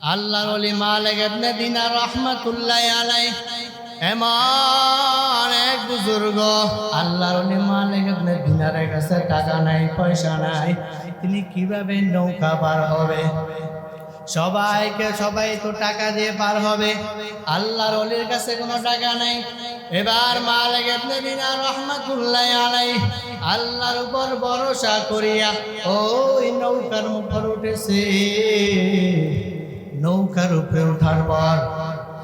আল্লাহর ওলি মালিক ইবনে দিনার রাহমাতুল্লাহি আলাইহি এমন এক বুজুর্গ। আল্লাহর ওলি মালিক ইবনে দিনারের কাছে টাকা নাই, পয়সা নাই, তিনি কিভাবে নৌকা পার হবে? সবাই তো টাকা দিয়ে পার হবে, আল্লাহর ওলির কাছে কোনো টাকা নাই। এবার মালিক ইবনে দিনার রাহমাতুল্লাহি আলাইহি আল্লাহর উপর ভরসা করিয়া ওই নৌকার উপর উঠেছে। নৌকার উপরে ওঠার পর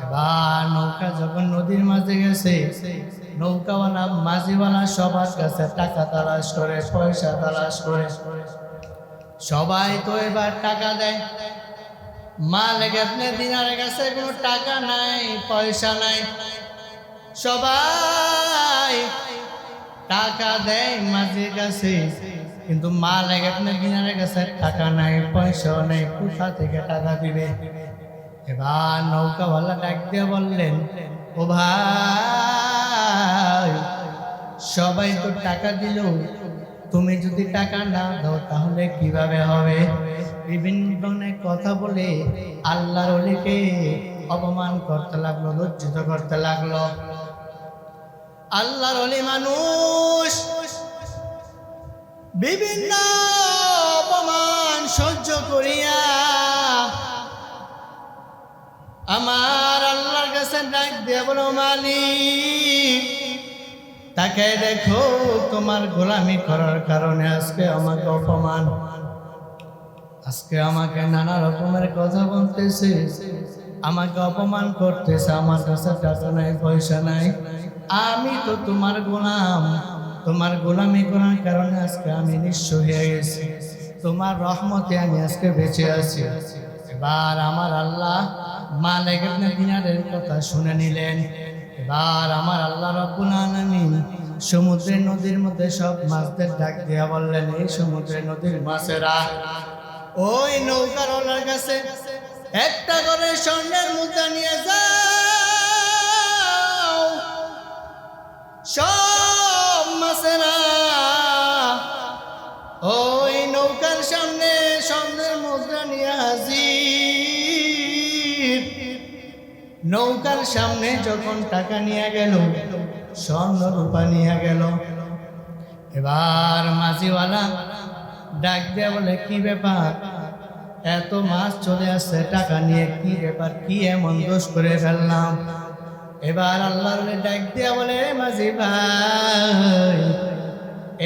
এবার নৌকা যখন নদীর মাঝে গেছে, নৌকাওয়ালা মাঝিওয়ালা সবার কাছে টাকা তালাশ করে, পয়সা তালাশ করে। সবাই তো এবার টাকা দেয়, মালিক ইবনে দিনারের কাছে কোনো টাকা নাই, পয়সা নাই। সবাই টাকা দেয় মাঝির কাছে, কিন্তু মালিক ইবনে দিনারের কাছে টাকা নাই, পয়সাও নেই, কোথা থেকে টাকা দিবে? এবার নৌকাওয়ালা ডাক দিয়ে বললেন, ও ভাই, সবাই তো টাকা দিল, তুমি যদি টাকা না দাও তাহলে কিভাবে হবে? বিভিন্ন ধরনের কথা বলে আল্লাহর ওলিকে অপমান করতে লাগলো, লজ্জিত করতে লাগলো। আল্লাহর ওলি মানুষ বিভিন্ন অপমান সহ্য করিয়া আমার আল্লাহর কাছে ডাক দিয়ে বলো, মালিক, তাকে দেখো, তোমার গোলামি করার কারণে আজকে আমাকে অপমান, আজকে আমাকে নানা রকমের কথা বলতেছে, আমাকে অপমান করতেছে। আমার কাছে টাকা নাই, পয়সা নাই, আমি তো তোমার গোলাম, তোমার গোলামি করার কারণে আজকে আমি নিঃস্ব হয়ে গেছি, তোমার রহমতে আমি আজকে বেঁচে আছি। এবার আমার আল্লাহ মালিক ইবনে দিনারের কথা শুনে নিলেন। এবার আমার আল্লাহ রাব্বুল আলামিন সমুদ্রের নদীর মধ্যে সব মাছদের ডাক দিয়া বললেন, এই সমুদ্রের নদীর মাছেরা, ওই নৌকার ওনার কাছে একটা করে স্বর্ণের মুদ্রা নিয়ে যাও। সব মাছেরা ওই নৌকার সামনে স্বর্ণের মুদ্রা নিয়ে হাজির। নৌকার সামনে যখন টাকা নিয়ে গেল, স্বর্ণ রূপা নিয়ে গেল, এবার মাঝিওয়ালা ডাক দিয়ে বলে, কি ব্যাপার, এত মাছ চলে আসছে টাকা নিয়ে, কি ব্যাপার, কি এমন দোষ করে ফেললাম? এবার আল্লাহর ডাক দিয়ে বলে, মাঝি ভাই,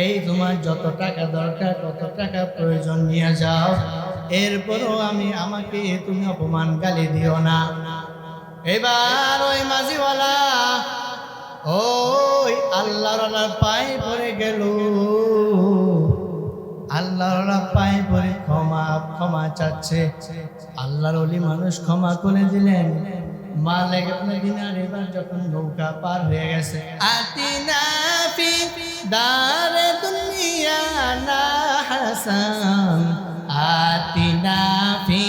এই তোমার যত টাকা দরকার, কত টাকা প্রয়োজন নিয়ে যাও, এরপরও আমাকে তুমি অপমান গালি দিও না। এবার ওই মাঝিওয়ালা ওই আল্লাহর পায়ে পড়ে গেল, আল্লাহর পায়ে পড়ে ক্ষমা চাচ্ছে। আল্লাহর ওলি মানুষ ক্ষমা করে দিলেন। মালিক ইবনে দিনার এবার যখন নৌকা পার হয়ে গেছে, আতিনা ফি দারে দুনিয়া না হাসান, আতিনা ফি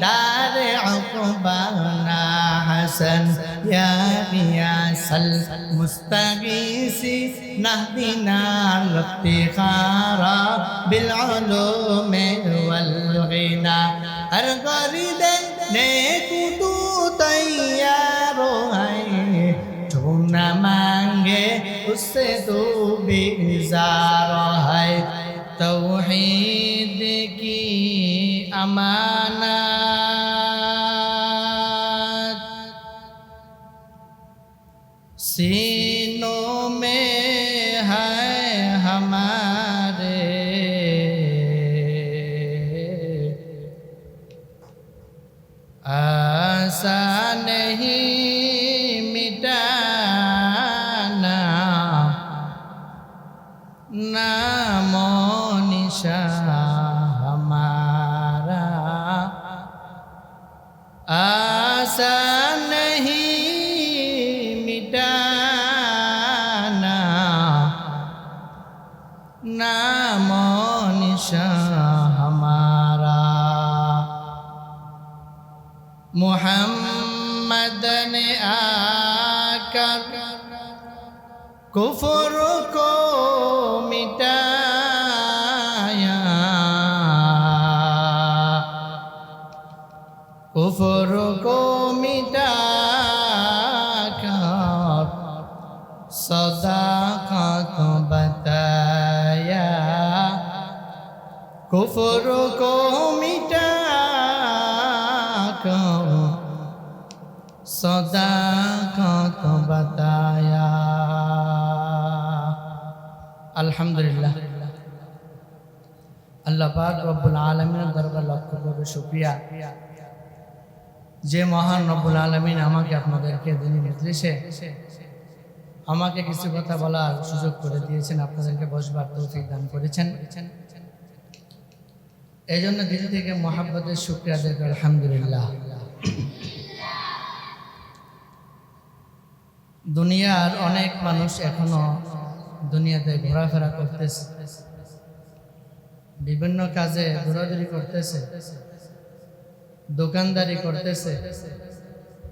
দারে উকবা না হাসান, ইয়া গিয়াসাল মুস্তাগীসি নাহদিনা লিফতিখারা বিল উলুমি ওয়াল গিনা, হর গরিদে নেকুতু तैयारो है, जो न मांगे उससे तो बेजार है। तौहीद की अमानत सीनों में है हमारे, आशा नहीं मिटाना नामो निशान हमारा, आशा नहीं मिटाना नामो निशान हमारा। मुहम्मद ने आकर कुफर को मिटाया, कुफर कुफर को मिटा कर सदाकत बताया, कुफर को मिटा कर सदाकत बताया। अल्हम्दुलिल्लाह, আল্লাহ পাক রব্বুল আলামিনের দরবার লক্ষ করে শুকরিয়া যে মহান রব্বুল আলামিন আমাকে আপনাদেরকে দিনী মজলিসে আমাকে কিছু কথা বলার সুযোগ করে দিয়েছেন, আপনাদেরকে বসবার তৌফিক দান করেছেন। এই জন্য দিল থেকে মহাব্বতের শুকরিয়া আদায় করি আলহামদুলিল্লাহ। দুনিয়ার অনেক মানুষ এখনো দুনিয়াতে ঘোরাফেরা করতেছে, বিভিন্ন কাজে দৌড়াদৌড়ি করতেছে, দোকানদারি করতেছে,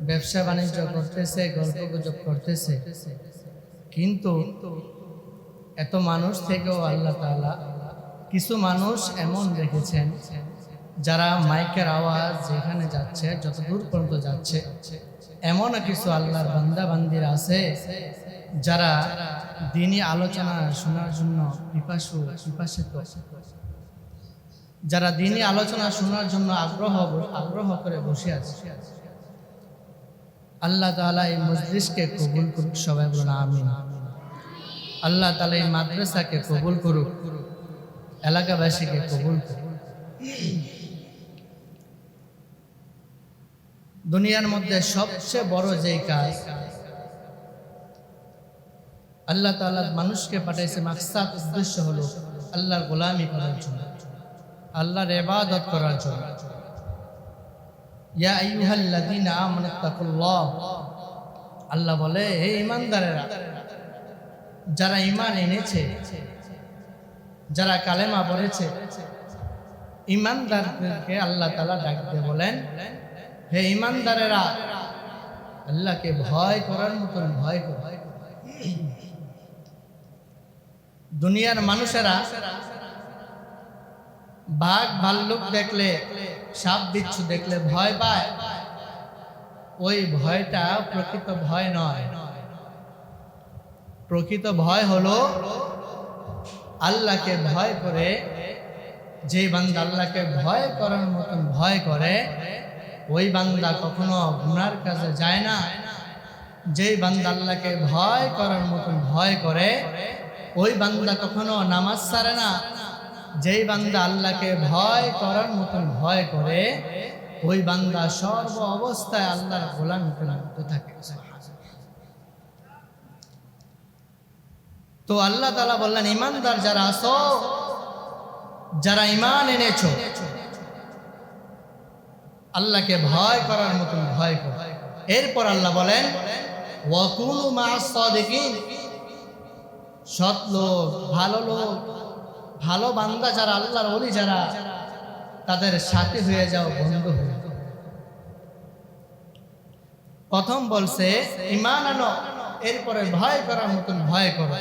ব্যবসা বাণিজ্য করতেছে, গল্প গুজব করতেছে। কিন্তু এত মানুষ থেকেও আল্লাহ তাআলা কিছু মানুষ এমন রেখেছেন যারা মাইকের আওয়াজ যেখানে যাচ্ছে, যত দূর পর্যন্ত যাচ্ছে, এমন কিছু আল্লাহর বান্দা বান্দিরা আছে যারা দ্বীনি আলোচনা শোনার জন্য পিপাসিত, যারা দ্বীনি আলোচনা শোনার জন্য আগ্রহ করে বসে আছে। আল্লাহ তাআলা এই মজলিসকে কবুল করুক, সবাই বলুন আমিন। আল্লাহ তাআলা এই মাদ্রাসাকে কবুল করুক, এলাকাবাসীকে কবুল করুক। দুনিয়ার মধ্যে সবচেয়ে বড় যে কাজ আল্লাহ তাআলা মানুষকে পাঠাইছে, মাকসাদ উদ্দেশ্য হলো আল্লাহর গোলামি করার জন্য, আল্লাহর ইবাদত করার জন্য। ইয়া আইয়ুহাল্লাযীনা আমানুত্তাকুল্লাহ, আল্লাহ বলে হে ঈমানদারেরা, যারা ঈমান এনেছে, যারা কালেমা পড়েছে, ঈমানদারদেরকে আল্লাহ তাআলা ডাক দিয়ে বলেন, হে ঈমানদারেরা, আল্লাহকে ভয় করার মতন ভয় করো। দুনিয়ার মানুষেরা বাঘ ভাল্লুক দেখলে, সাপ বিচ্ছু দেখলে ভয় পায়, ওই ভয়টা প্রকৃত ভয় নয়। প্রকৃত ভয় হলো আল্লাহকে ভয় করে, যে বান্দা আল্লাহকে ভয় করার মতন ভয় করে, ওই বান্দা কখনো গুনার কাজে যায় না। যেই বান্দা আল্লাহকে ভয় করার মতন ভয় করে, ওই বান্দা কখনো নামাজ ছাড়ে না। যেই বান্দা আল্লাহকে ভয় করার মতন ভয় করে, ওই বান্দা সর্ব অবস্থায় আল্লাহর গোলামিতে লিপ্ত থাকে। তো আল্লাহ তাআলা বললেন, ঈমানদার যারা আছো, যারা ঈমান এনেছো, আল্লাহকে ভয় করার মতন ভয় করো। এরপর আল্লাহ বলেন, ওয়াকুনু মা'আস সাদিকিন, সৎ লোক, ভালো লোক, ভালো বান্দা যারা, আল্লাহর ওলি যারা, তাদের সাথে হয়ে যাও, বন্ধু হয়ে যাও। প্রথম বলছে ঈমান আনো, এরপরে ভয় করার মতন ভয় করো।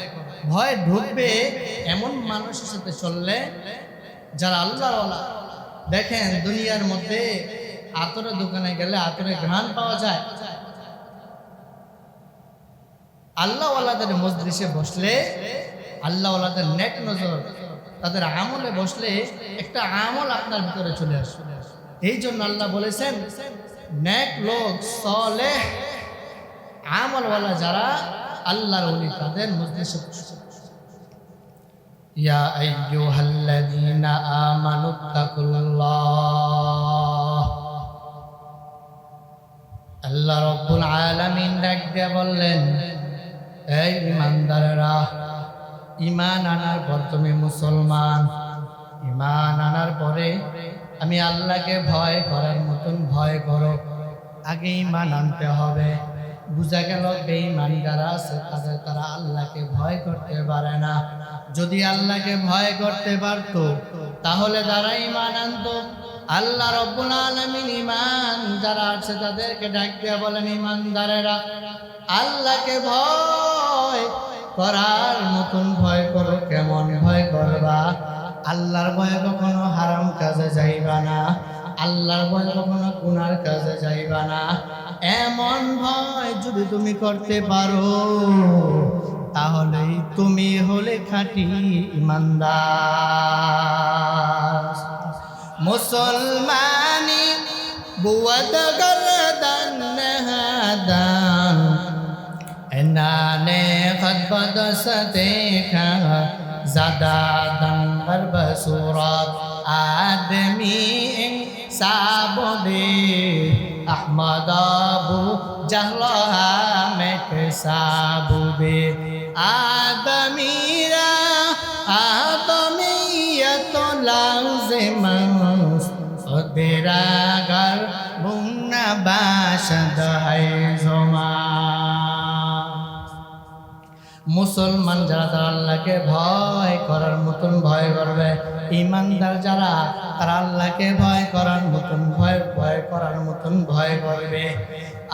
ভয় ঢুকবে এমন মানুষের সাথে চললে যারা আল্লাহর ওয়ালা। দেখেন দুনিয়ার মধ্যে আতরের দোকানে গেলে আতরের ঘ্রাণ পাওয়া যায়। আল্লাহ ওয়ালাদের মজলিসে বসলে, আল্লাহ ওয়ালাদের নেক নজর, তাদের আমলে বসলে একটা আমল আপনার ভিতরে চলে আসে। এই জন্য আল্লাহ বলেছেন, নেক লোক, সালেহ আমলওয়ালা যারা আল্লাহর ওলি, তাদের মজলিসে বসে। ইয়া আইয়ুহাল্লাযীনা আমানুত্তাকুল্লাহ, আল্লাহ রাব্বুল আলামিন ডাক দিয়ে বললেন, এই ঈমানদারেরা, ঈমান আনার পর তুমি মুসলমান, ঈমান আনার পরে আমি আল্লাহকে ভয় করার মতন ভয় করো। আগে ঈমান আনতে হবে। বুঝা গেল বেঈমান যারা আছে তারা আল্লাহকে ভয় করতে পারে না। যদি আল্লাহকে ভয় করতে পারতো তাহলে যারা ঈমান আনতো, আল্লাহ রাব্বুল আলামিন ঈমান যারা আছে তাদেরকে ডাক দিয়ে বলেন, ঈমানদারেরা, আল্লাহকে ভয় করার মতন ভয় করো। কেমন ভয় করবা? আল্লাহর ভয়ে কখনো হারাম কাজে যাইবা না, আল্লাহর ভয় কখনো গুনার কাজে যাইবা না। এমন ভয় যদি তুমি করতে পারো তাহলেই তুমি হলে খাঁটি ইমানদার। মুসলমানি বুয়াদ গরদান হাদান এনানে খতবত সদেখা জাদাদান বরবসুরাত আদমি সাবদে আহমদ আবু জাহলহা মেক সাবুবে আদমিরা আদমিয়ত লাজিমাস ওদেরাগার মুন্না বাশদ হায় জমা। মুসলমান যারা তারা আল্লাহকে ভয় করার মতন ভয় করবে, ইমানদার যারা তারা আল্লাহকে ভয় করার মতন ভয় করার মতন ভয় করবে।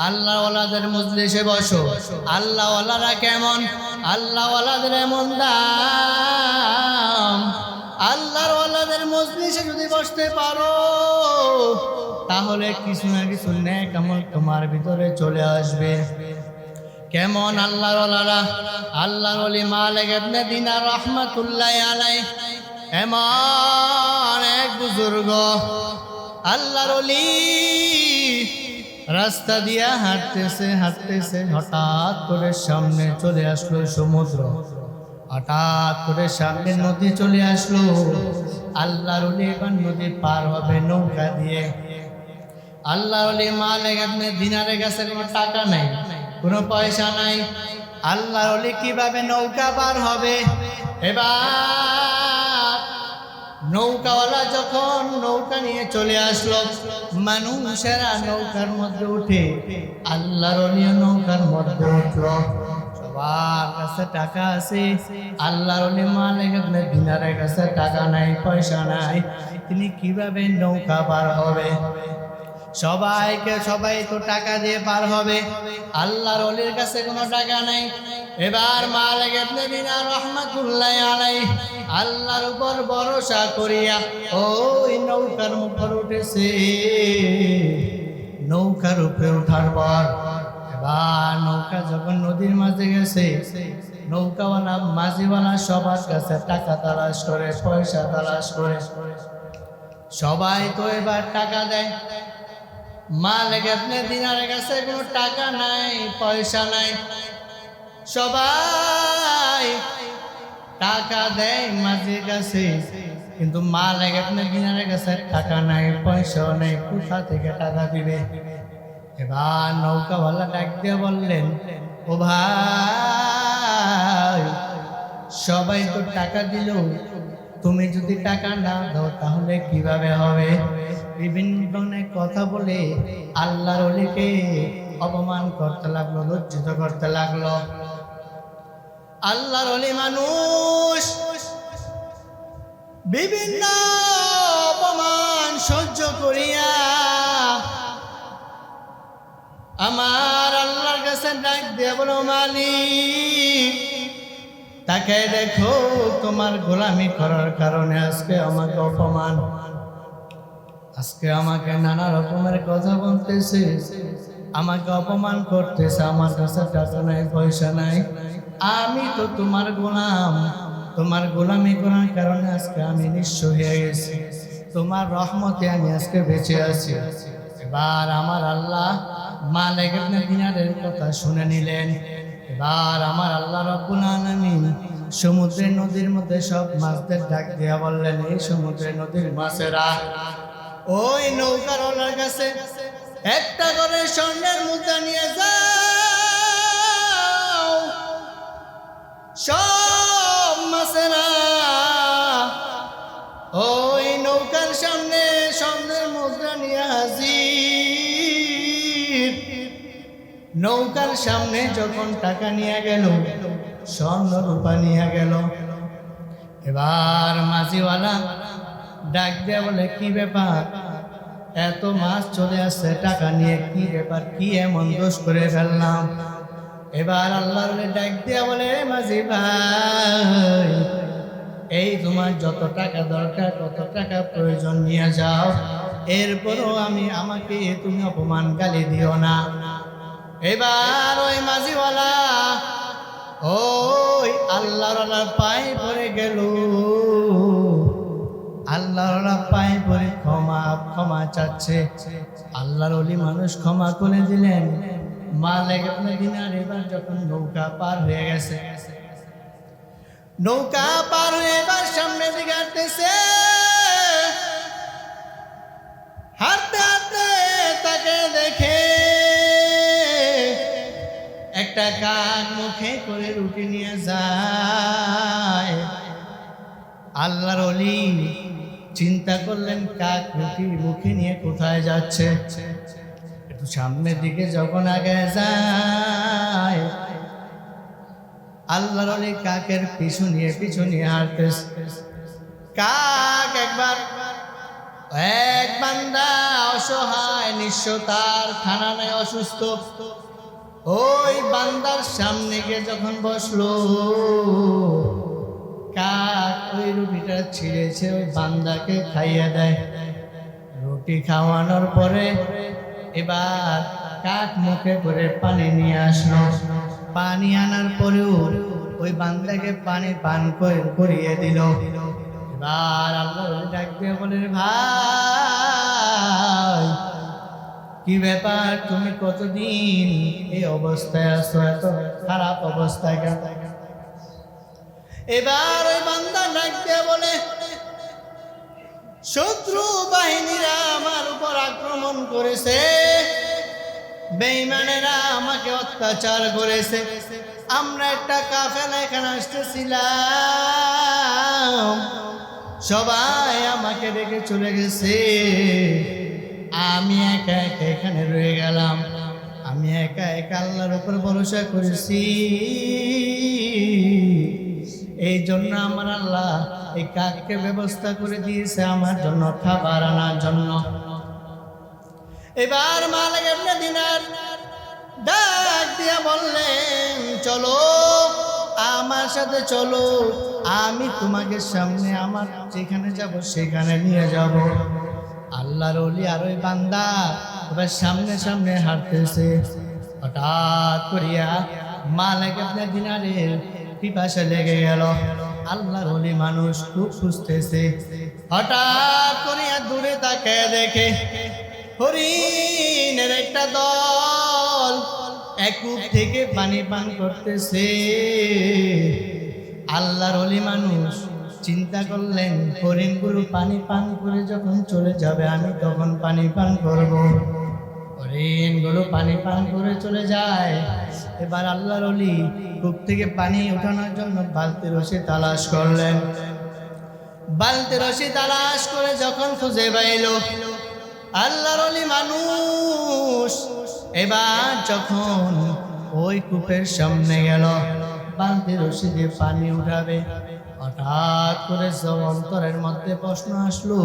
আল্লাহ ওয়ালাদের মজলিসে বসো, আল্লাহ ওয়ালারা কেমন, আল্লাহ ওয়ালাদের এমন দাম। আল্লাহর ওয়ালাদের মজলিসে যদি বসতে পারো তাহলে কিছু না কিছু নেক আমল তোমার ভিতরে চলে আসবে। কেমন আল্লাহর ওয়ালারা? আল্লাহর ওলি মালিক ইবনে দিনার রাহমাতুল্লাহি আলাইহি এমন এক বুজুর্গ আল্লাহর ওলি, রাস্তা দিয়া হাঁটতেছে হঠাৎ করে সামনে চলে আসলো সমুদ্র, হঠাৎ করে সামনে নদী চলে আসলো। আল্লাহর ওলি এবার নদী পার হবে নৌকা দিয়ে। আল্লাহর ওলি মালিক ইবনে দিনারের কাছে কোনো টাকা নাই, কোনো পয়সা নাই। আল্লাহর ওলি কিভাবে নৌকা পার হবে? এবার নৌকাওয়ালা যখন নৌকা নিয়ে চলে আসলো, মানুষেরা নৌকার মধ্যে উঠে, আল্লাহর ওলি নৌকার মধ্যে উঠলো। সবার কাছে টাকা আছে, আল্লাহর ওলি মালিক ইবনে দিনারের কাছে টাকা নাই, পয়সা নাই। তিনি কিভাবে নৌকা পার হবে? সবাই তো টাকা দিয়ে পার হবে, আল্লাহর ওলির কাছে কোনো টাকা নাই। এবার মালিক ইবনে দিনার রাহমাতুল্লাহি আলাইহি আল্লাহর উপর ভরসা করিয়া ওই নৌকার উপর উঠেছে। নৌকার উপরে ওঠার পর এবার নৌকা যখন নদীর মাঝে গেছে, নৌকাওয়ালা মাঝিওয়ালা সবার কাছে টাকা তালাশ করে, পয়সা তালাশ করে। সবাই তো এবার টাকা দেয়, মালিক ইবনে দিনারের কাছে কোনো টাকা নাই, পয়সা নাই। সবাই টাকা দেয় মাঝির কাছে, কিন্তু মালিক ইবনে দিনারের কাছে টাকা নাই, পয়সাও নেই, কোথা থেকে টাকা দিবে? এবার নৌকাওয়ালা ডাক দিয়ে বললেন, ও ভাই, সবাই তো টাকা দিল, তুমি যদি টাকা না দাও তাহলে কিভাবে হবে? বিভিন্ন ধরনের কথা বলে আল্লাহর ওলিকে অপমান করতে লাগলো, লজ্জিত করতে লাগলো। আল্লাহর ওলি মানুষ বিভিন্ন অপমান সহ্য করিয়া আমার আল্লাহর কাছে ডাক দিয়ে বলো, মালিক তাকে দেখো, তোমার গোলামি করার কারণে আজকে আমাকে অপমান, আজকে আমাকে নানা রকমের কথা বলতেছে, আমাকে অপমান করতেছে। আমার কাছে টাকা নাই, পয়সা নাই, আমি তো তোমার গোলাম, তোমার গোলামি করার কারণে আজকে আমি নিঃস্ব হয়ে গেছি, তোমার রহমতে আমি আজকে বেঁচে আছি। এবার আমার আল্লাহ মালিক ইবনে দিনারের কথা শুনে নিলেন। এবার আমার আল্লাহ রাব্বুল আলামিন সমুদ্রের নদীর মধ্যে সব মাছদের ডাক দিয়া বললেন, এই সমুদ্রের নদীর মাছেরা ওই নৌকার কাছে একটা করে স্বর্ণের মুদ্রা নিয়ে যাও। সব মাছেরা ওই নৌকার সামনে স্বর্ণের মুদ্রা নিয়ে হাজির। নৌকার সামনে যখন টাকা নিয়ে গেল, স্বর্ণ রূপা নিয়ে গেল, এবার মাঝিওয়ালা ডাক দিয়ে বলে, কি ব্যাপার, এত মাছ চলে আসছে টাকা নিয়ে, কি ব্যাপার, কি এমন দোষ করে ফেললাম? এবার আল্লাহর ডাক দিয়ে বলে, মাঝি ভাই, এই তোমার যত টাকা দরকার, কত টাকা প্রয়োজন নিয়ে যাও, এরপরও আমাকে তুমি অপমান গালি দিও না। এবার ওই মাঝিওয়ালা ওই আল্লাহর পায়ে পড়ে গেল, আল্লাহর পায়ে পড়ে ক্ষমা চাচ্ছে। আল্লাহর ওলি মানুষ ক্ষমা করে দিলেন। মালিক ইবনে দিনার এবার যখন নৌকা পার হয়ে গেছে, নৌকা পার হয়ে এবার সামনে দিকে হাঁটতেছে, হাঁটতে হাঁটতে তাকে দেখে একটা কাক মুখে করে রুটি নিয়ে যায়। আল্লাহর ওলি চিন্তা করলেন কাক রুটি মুখে নিয়ে কোথায় যাচ্ছে। একটু সামনের দিকে যখন আগে যায়, আল্লাহর ওলি কাকের পিছু নিয়ে হাঁটতেছে। কাক একবার এক বান্দা অসহায় নিঃস্ব, তার খানা নাই, অসুস্থ, ওই বান্দার সামনে গিয়ে যখন বসলো, কাক ওই রুটিটা ছিঁড়েছে ওই বান্দাকে খাইয়ে দেয়। রুটি খাওয়ানোর পরে এবার কাক মুখে করে পানি নিয়ে আসলো। পানি আনার পরেও ওই বান্দাকে পানি পান করিয়ে দিল। এবার আল্লাহ ডাক দিয়ে বলেন, ভাই কি ব্যাপার, তুমি কতদিন এই অবস্থায় আছো, এত খারাপ অবস্থায় কেন? এবার ওই বান্দা ডাক দিয়ে বলে, শত্রু বাহিনীরা আমার উপর আক্রমণ করেছে, বেঈমানেরা আমাকে অত্যাচার করেছে। আমরা একটা কাফেলা এখানে আসতেছিলাম, সবাই আমাকে রেখে চলে গেছে, আমি একা একা এখানে রয়ে গেলাম। আমি একা একা আল্লাহর উপর ভরসা করেছি, এই জন্য আমার আল্লাহ এই কাককে ব্যবস্থা করে দিয়েছে আমার জন্য খাবার আনার জন্য। এবার মালিক ইবনে দিনার ডাক দিয়া বললেন, চলো আমার সাথে চলো, আমি তোমাকে সামনে আমার যেখানে যাব সেখানে নিয়ে যাব। আল্লাহর ওলি আর ওই বান্দা এবার সামনে সামনে হাঁটতেছে। হঠাৎ করিয়া মালিক ইবনে দিনারের পিপাসা লেগে গেল। আল্লাহর ওলি মানুষ খুব খুঁজতেছে। হঠাৎ করিয়া দূরে তাকায় দেখে হরিণের একটা দল এক কূপ থেকে পানি পান করতেছে। আল্লাহর ওলি মানুষ চিন্তা করলেন, হরিণগুলো পানি পান করে যখন চলে যাবে আমি তখন পানি পান করব। হরিণগুলো পানি পান করে চলে যায়। এবার আল্লাহর ওলি কূপ থেকে পানি ওঠানোর জন্য বালতি রশি তালাশ করলেন। বালতি রশি তালাশ করে যখন খুঁজে পাইল, আল্লাহর ওলি মানুষ এবার যখন ওই কূপের সামনে গেল বালতি রশি দিয়ে পানি উঠাবে, হঠাৎ করে অন্তরের মধ্যে প্রশ্ন আসলো,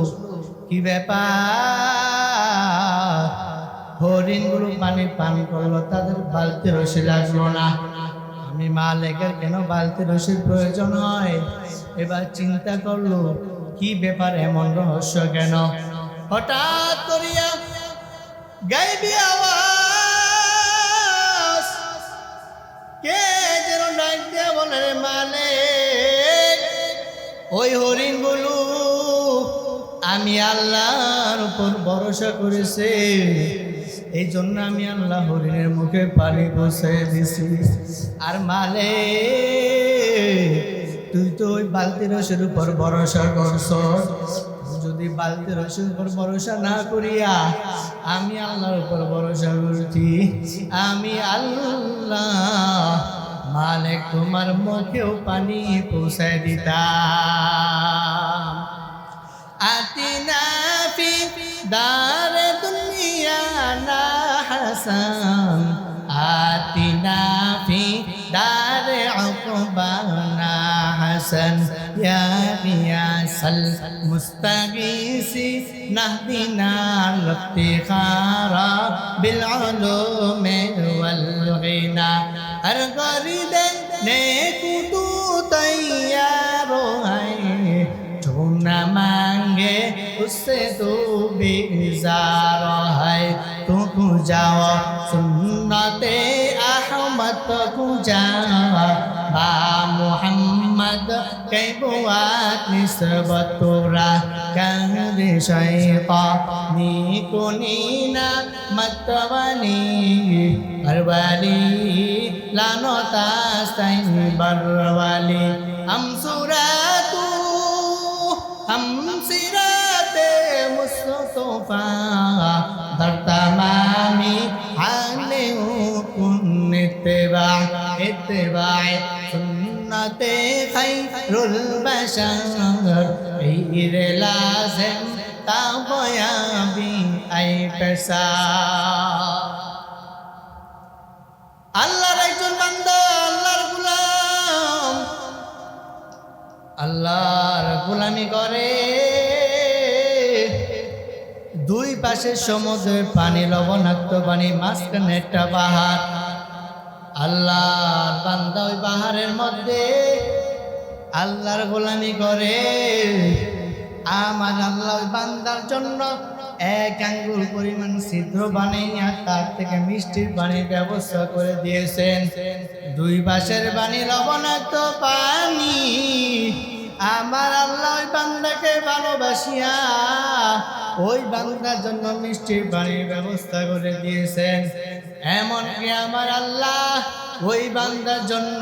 কি ব্যাপার, হরিণগুলো পানি পান করলো, তাদের বালতি রশি লাগলো না, আমি মালিকের কেন বালতি রশির প্রয়োজন হয়? এবার চিন্তা করলো কি ব্যাপার, এমন রহস্য কেন? হঠাৎ করিয়া গাইবি আওয়াজ কে যেন ডাক দিয়ে বলে, মালিক ওই হরিণগুলো আমি আল্লাহর উপর ভরসা করেছি, এই জন্য আমি আল্লাহ হরিণের মুখে পানি বসাই দিছি। আর মালিক তুই তো ওই বালতি রসের উপর ভরসা করছ, যদি বালতি রসের উপর ভরসা না করিয়া আমি আল্লাহর উপর ভরসা করছি, আমি আল্লাহ মালিক তোমার মুখেও পানি পৌঁছায় দিতাম। আতিনা ফি দারে দুনিয়া না হাসান, আতিনা ফি দারে উকবা না হাসান, ইয়া গিয়াসাল মুস্তাগীসি নাহদিনা লিফতিখারা বিল উলুমি ওয়াল গিনা, हर गरीब नेकू तू तैयार है, जो न मांगे उससे तो भी इंतजार है तू जाओ सुन्नते अहमद कुजा बा मुहम्मद के बुआत निस्बतुरा कंदे शैतानी कुनीना मतवनी बरवाली लानोता सैन बरवाली हम सुरातू हम सिराते मुस्तफा दर तमामी हाले कुन इत्तिबा इत्तिबा सुन्नते खैरुल बशर गैर लाज़िम ताबयाबी आई पैसा আল্লাহর একজন বান্দা আল্লাহর গোলাম আল্লাহর গোলামি করে দুই পাশে সমুদ্রের পানি লবণাক্ত পানি মাঝখানে একটা পাহাড় আল্লাহর বান্দা ওই পাহাড়ের মধ্যে আল্লাহর গোলামি করে আমার আল্লাহ ওই বান্দার জন্য এক আঙ্গুল পরিমাণ ছিদ্র বানাইয়া তার থেকে মিষ্টির পানির ব্যবস্থা করে দিয়েছেন দুই পাশের পানি লবণাক্ত পানি আমার আল্লাহ ওই বান্দাকে ভালোবাসিয়া ওই বান্দার জন্য মিষ্টির পানির ব্যবস্থা করে দিয়েছেন এমনকি আমার আল্লাহ ওই বান্দার জন্য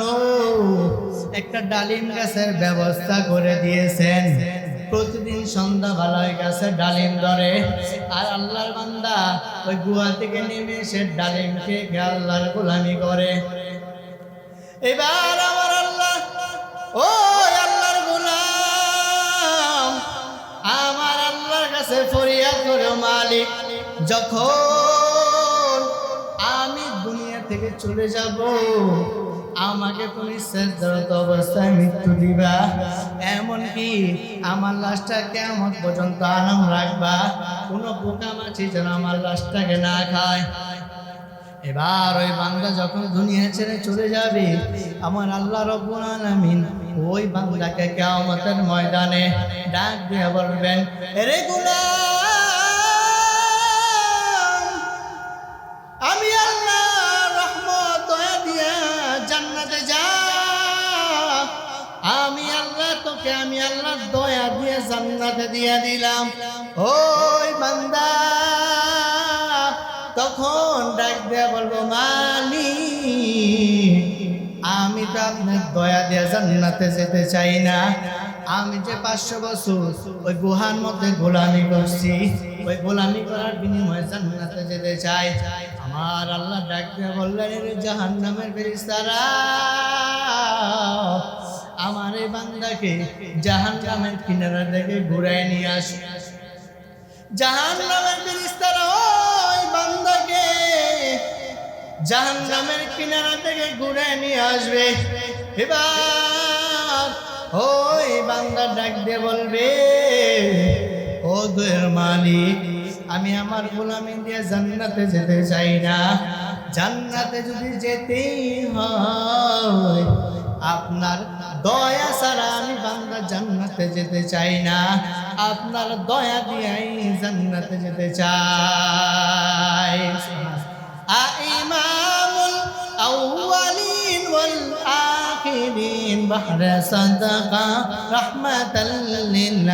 একটা ডালিম গাছের ব্যবস্থা করে দিয়েছেন প্রতিদিন সন্ধ্যাবেলায় গাছে ডালিম ধরে আর আল্লাহর বান্দা ওই গুহা থেকে নেমে সে ডালিম খেয়ে আল্লাহর গোলামি করে এবার আমার আল্লাহ ও আল্লাহর গোলাম আমার আল্লাহর কাছে ফরিয়াদ করে মালিক যখন আমি দুনিয়া থেকে চলে যাব আমাকে তুমি সেজদারত অবস্থায় মৃত্যু দিবা এমনকি আমার লাশটা কিয়ামত পর্যন্ত আরাম রাখবা কোনো পোকামাছি যেন আমার লাশটাকে না খায় এবার ওই বান্দা যখন দুনিয়া ছেড়ে চলে যাবে আমার আল্লাহ রাব্বুল আলামিন ওই বান্দাকে কিয়ামতের ময়দানে ডাক দিয়ে বলবেন রে গোলাম আমি আল্লাহ রহমত দয়া দিয়া জান্নাতে যা আমি আল্লাহ তোকে আমি আল্লাহ দয়া দিয়ে জান্নাতে দিয়ে দিলাম ওই বান্দা তখন ডাক দিয়ে বলবো মালিক আমি তো আপনার দয়া দিয়ে জান্নাতে যেতে চাই না আমি যে 500 বছর ওই গুহার মধ্যে গোলামি করছি ওই গোলামি করার বিনিময়ে জান্নাতে যেতে চাই আমার আল্লাহ ডাক দিয়ে বললেন রে জাহান্নামের ফেরেশতারা আমার এই বান্দাকে জাহান্নামের কিনারা থেকে ঘুরায় নিয়ে আসো জাহান্নামের ফেরেশতারা ওই বান্দাকে জাহান্নামের কিনারা থেকে ঘুরায় নিয়ে আসবে এবার ওই বান্দা ডাক দিয়ে বলবে ও দয়ার মালিক আমি আমার গোলামি দিয়ে জান্নাতে যেতে চাই না জান্নাতে যদি যেতেই হয় আপনার দয়া ছাড়া আমি বান্দা জান্নাতে যেতে চাই না আপনার দয়া দিয়েই জান্নাতে যেতে চাই ইমামুল আউয়ালিন ওয়াল আখিরিন বাহরা সাদাকা রাহমাতাল লিল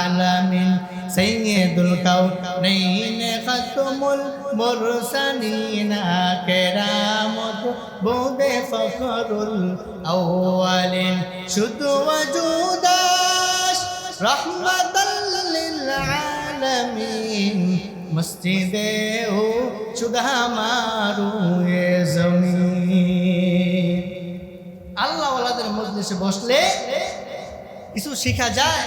আলামিন সাইয়্যিদুল কাউনাইন খাতমুল মুরসালিন কেরামত বুদে ফখরুল আউয়ালিন শুধু ওয়াজুদাস রাহমাতাল লিল আলামিন মসজিদে ও শুধা মারু এ জমিন আল্লাহ ওয়ালাদের মজলিসে বসলে কিছু শেখা যায়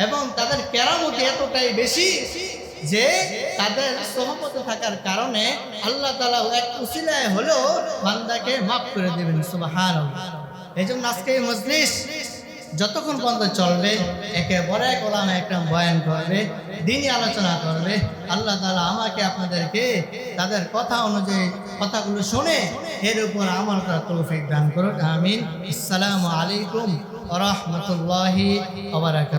এবং তাদের কেরামতি এতটাই বেশি যে তাদের সোহবতে থাকার কারণে আল্লাহ তাআলা এক উসিলায় হলেও বান্দাকে মাফ করে দেবেন সুবহানাল্লাহ এইজন্য আজকে এই মজলিস যতক্ষণ পর্যন্ত চলবে একেবারে ওলামা একরাম বয়ান করবে দ্বীনি আলোচনা করবে আল্লাহ তাআলা আমাকে আপনাদেরকে তাদের কথা অনুযায়ী কথাগুলো শুনে এর উপর আমল করার তৌফিক দান করুন আমিন আসসালামু আলাইকুম ওয়া রাহমাতুল্লাহি ওয়া বারাকাতুহু।